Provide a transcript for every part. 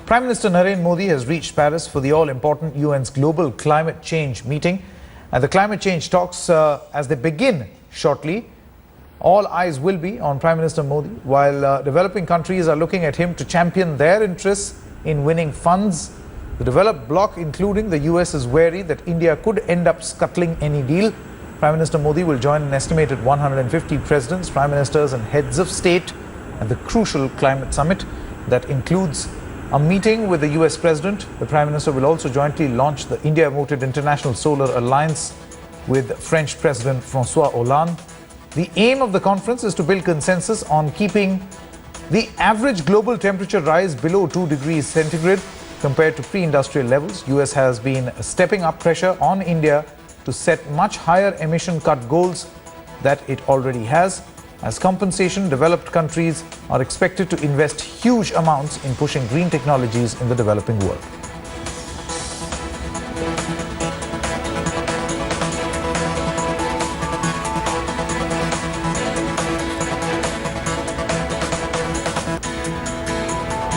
Prime Minister Narendra Modi has reached Paris for the all-important UN's Global Climate Change meeting. And the climate change talks, as they begin shortly, all eyes will be on Prime Minister Modi, while developing countries are looking at him to champion their interests in winning funds. The developed bloc, including the US, is wary that India could end up scuttling any deal. Prime Minister Modi will join an estimated 150 presidents, prime ministers and heads of state at the crucial climate summit that includes a meeting with the US President. The Prime Minister will also jointly launch the India-voted International Solar Alliance with French President François Hollande. The aim of the conference is to build consensus on keeping the average global temperature rise below 2 degrees centigrade compared to pre-industrial levels. US has been stepping up pressure on India to set much higher emission cut goals that it already has. As compensation, developed countries are expected to invest huge amounts in pushing green technologies in the developing world.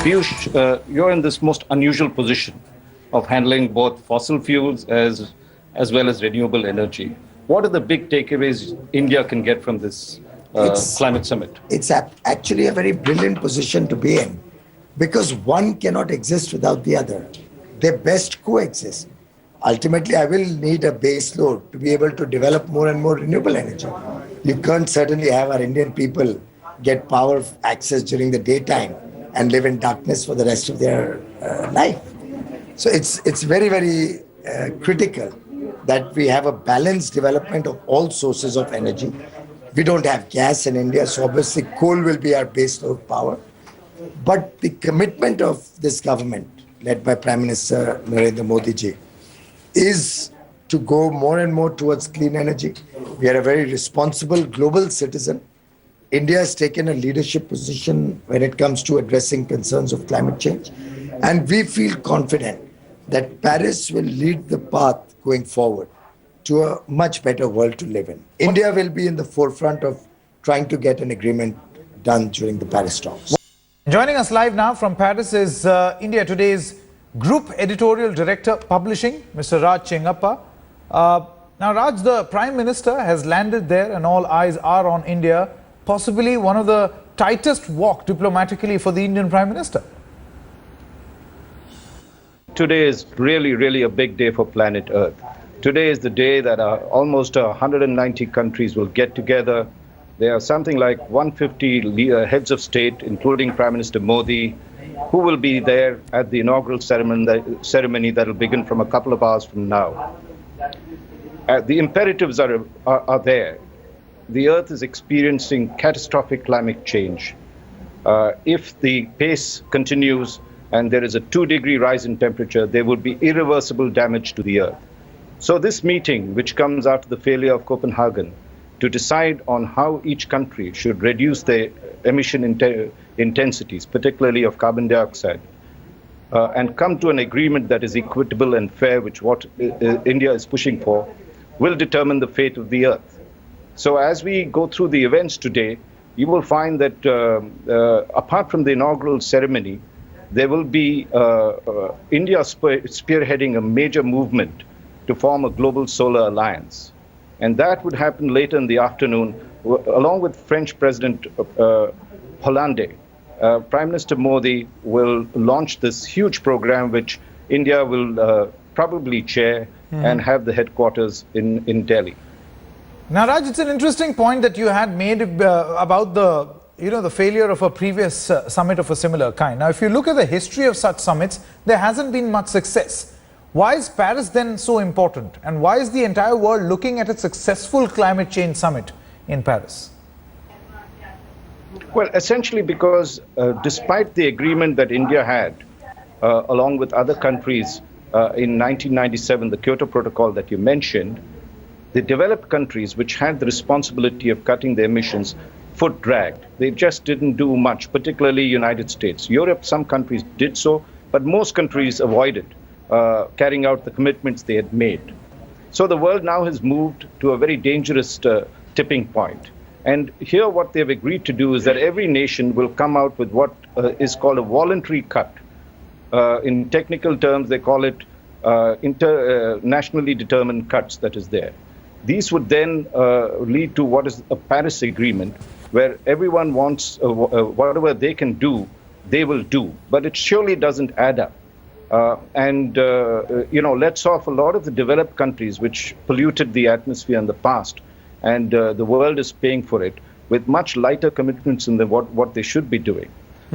Piyush, you're in this most unusual position of handling both fossil fuels as well as renewable energy. What are the big takeaways India can get from this climate summit? It's actually a very brilliant position to be in, because one cannot exist without the other. They best coexist. Ultimately, I will need a base load to be able to develop more and more renewable energy. You can't certainly have our Indian people get power access during the daytime and live in darkness for the rest of their life. So it's very, very critical that we have a balanced development of all sources of energy. We don't have gas in India, so obviously coal will be our base load power. But the commitment of this government, led by Prime Minister Narendra Modi ji, is to go more and more towards clean energy. We are a very responsible global citizen. India has taken a leadership position when it comes to addressing concerns of climate change. And we feel confident that Paris will lead the path going forward to a much better world to live in. India will be in the forefront of trying to get an agreement done during the Paris talks. Joining us live now from Paris is India Today's Group Editorial Director Publishing, Mr. Raj Chengappa. Now, Raj, the Prime Minister has landed there and all eyes are on India, possibly one of the tightest walk diplomatically for the Indian Prime Minister. Today is really a big day for planet Earth. Today is the day that almost 190 countries will get together. There are something like 150 heads of state, including Prime Minister Modi, who will be there at the inaugural ceremony that will begin from a couple of hours from now. The imperatives are there. The Earth is experiencing catastrophic climate change. If the pace continues and there is a 2-degree rise in temperature, there will be irreversible damage to the Earth. So this meeting, which comes after the failure of Copenhagen, to decide on how each country should reduce their emission intensities, particularly of carbon dioxide, and come to an agreement that is equitable and fair, which what India is pushing for, will determine the fate of the Earth. So as we go through the events today, you will find that apart from the inaugural ceremony, there will be India spearheading a major movement to form a global solar alliance. And that would happen later in the afternoon, along with French President Hollande. Prime Minister Modi will launch this huge program, which India will probably chair and have the headquarters in Delhi. Now, Raj, it's an interesting point that you had made about the failure of a previous summit of a similar kind. Now, if you look at the history of such summits, there hasn't been much success. Why is Paris then so important? And why is the entire world looking at a successful climate change summit in Paris? Well, essentially because despite the agreement that India had, along with other countries in 1997, the Kyoto Protocol that you mentioned, the developed countries which had the responsibility of cutting their emissions foot dragged. They just didn't do much, particularly United States. Europe, some countries did so, but most countries avoided carrying out the commitments they had made. So the world now has moved to a very dangerous tipping point. And here what they've agreed to do is that every nation will come out with what is called a voluntary cut In technical terms, they call it nationally determined cuts that is there. These would then lead to what is a Paris Agreement, where everyone wants whatever they can do, they will do. But it surely doesn't add up. Let's off a lot of the developed countries which polluted the atmosphere in the past, and the world is paying for it with much lighter commitments than what they should be doing.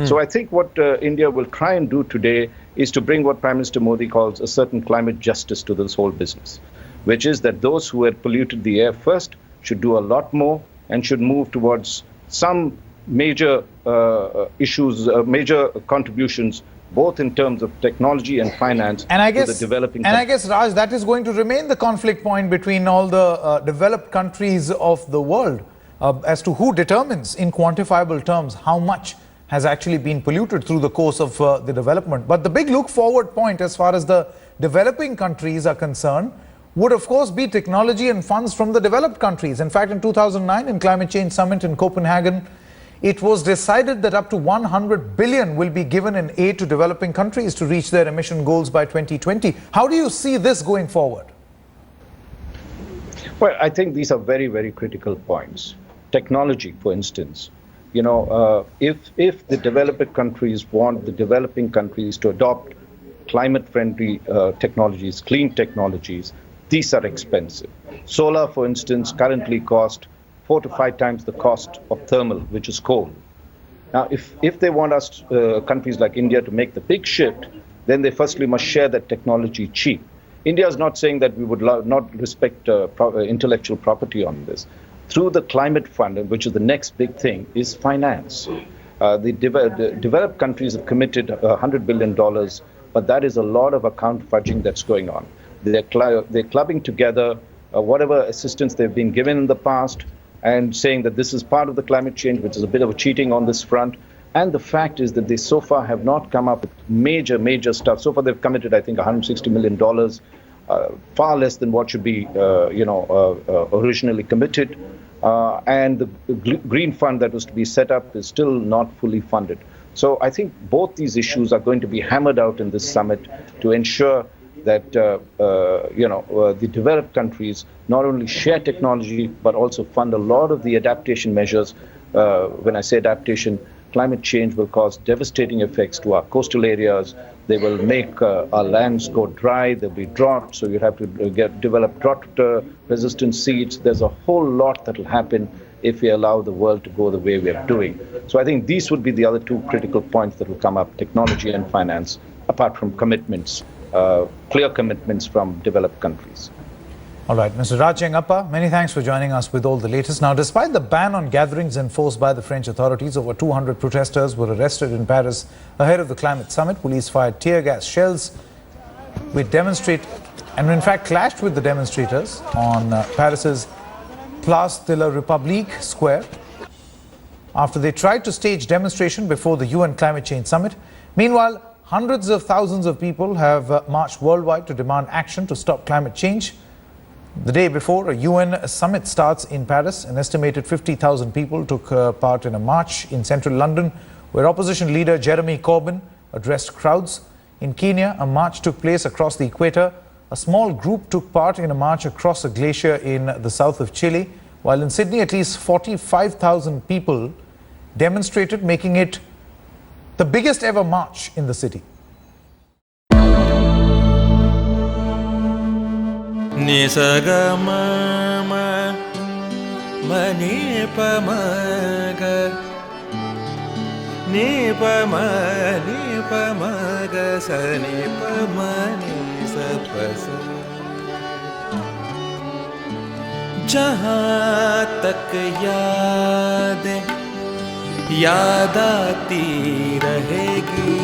So I think what India will try and do today is to bring what Prime Minister Modi calls a certain climate justice to this whole business, which is that those who had polluted the air first should do a lot more and should move towards some major issues, major contributions, both in terms of technology and finance And I guess, to the developing and I guess, Raj, that is going to remain the conflict point between all the developed countries of the world as to who determines in quantifiable terms how much has actually been polluted through the course of the development. But the big look forward point as far as the developing countries are concerned would of course be technology and funds from the developed countries. In fact, in 2009 in Climate Change Summit in Copenhagen, it was decided that up to 100 billion will be given in aid to developing countries to reach their emission goals by 2020. How do you see this going forward? Well, I think these are very, very critical points. Technology, for instance, if the developed countries want the developing countries to adopt climate-friendly technologies, clean technologies, these are expensive. Solar, for instance, currently costs 4 to 5 times the cost of thermal, which is coal. Now, if they want us, countries like India, to make the big shift, then they firstly must share that technology cheap. India is not saying that we would not respect intellectual property on this. Through the climate fund, which is the next big thing, is finance. The developed countries have committed $100 billion, but that is a lot of account fudging that's going on. They're clubbing together whatever assistance they've been given in the past and saying that this is part of the climate change, which is a bit of a cheating on this front. And the fact is that they so far have not come up with major stuff. So far they've committed, I think, $160 million, far less than what should be, originally committed. And the green fund that was to be set up is still not fully funded. So I think both these issues are going to be hammered out in this summit to ensure that the developed countries not only share technology but also fund a lot of the adaptation measures. When I say adaptation, climate change will cause devastating effects to our coastal areas. They will make our lands go dry. There'll be drought, so you have to develop drought-resistant seeds. There's a whole lot that will happen if we allow the world to go the way we are doing. So I think these would be the other two critical points that will come up: technology and finance, apart from commitments, clear commitments from developed countries. All right, Mr. Raj Yengappa, many thanks for joining us with all the latest. Now, despite the ban on gatherings enforced by the French authorities, over 200 protesters were arrested in Paris ahead of the climate summit. Police fired tear gas shells and in fact clashed with the demonstrators on Paris's Place de la République Square after they tried to stage demonstration before the UN Climate Change Summit. Meanwhile, hundreds of thousands of people have marched worldwide to demand action to stop climate change. The day before a UN summit starts in Paris, an estimated 50,000 people took part in a march in central London, where opposition leader Jeremy Corbyn addressed crowds. In Kenya, a march took place across the equator. A small group took part in a march across a glacier in the south of Chile, while in Sydney, at least 45,000 people demonstrated, making it the biggest ever march in the city. Nisagama manipamaga nipamaga sanipamani sapasa जहाँ तक याद आती रहेगी